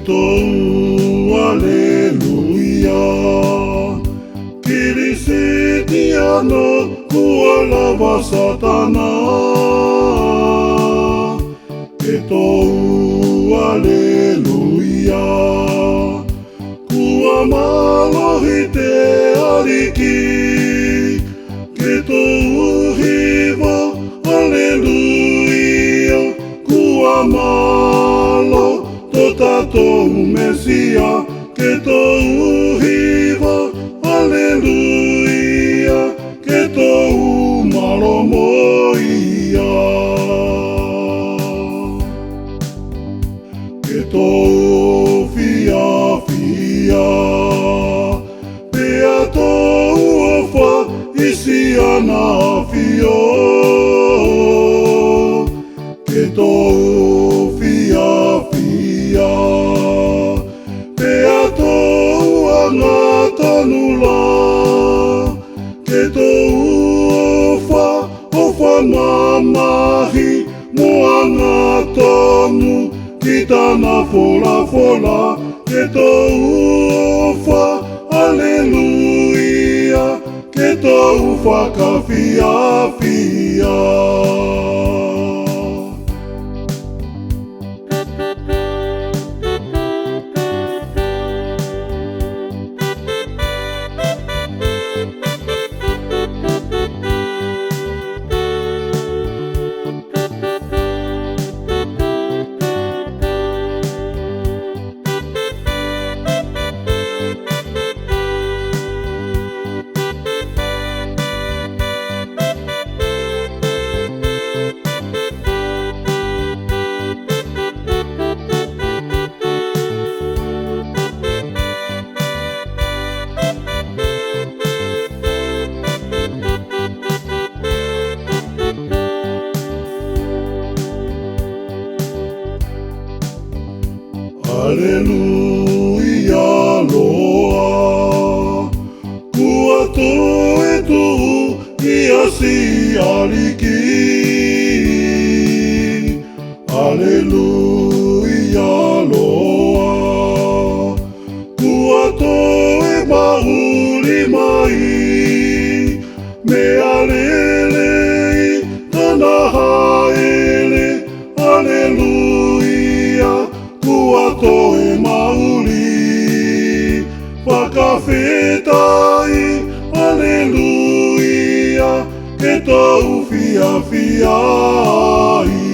tou aleluia. Kirisitiano kua lava satana. E tou aleluia. Kua malohi te ariki. Ke tou hiva aleluia. Kua malo to tatou Mesia. Ke tou hiva aleluia. Ke tou malo moia. Ke tou fia fia. Pea tou ofa isi ana fio. Ke tou fia fia. Pea tou anga tanula. Ke tou ofa mamahi. Mo anga tonu kita na fola fola. Ke tou ofa aleluia. Ke tou whakawhia whia. Aleluia loa. Kua toe tuhu ia si aliki. Aleluia loa. Kua toe mahuli mai. Me alelei tana haele. Aleluia. Kua toe mauli. Whakawhetai. Aleluia. Ke tou fia fia ai.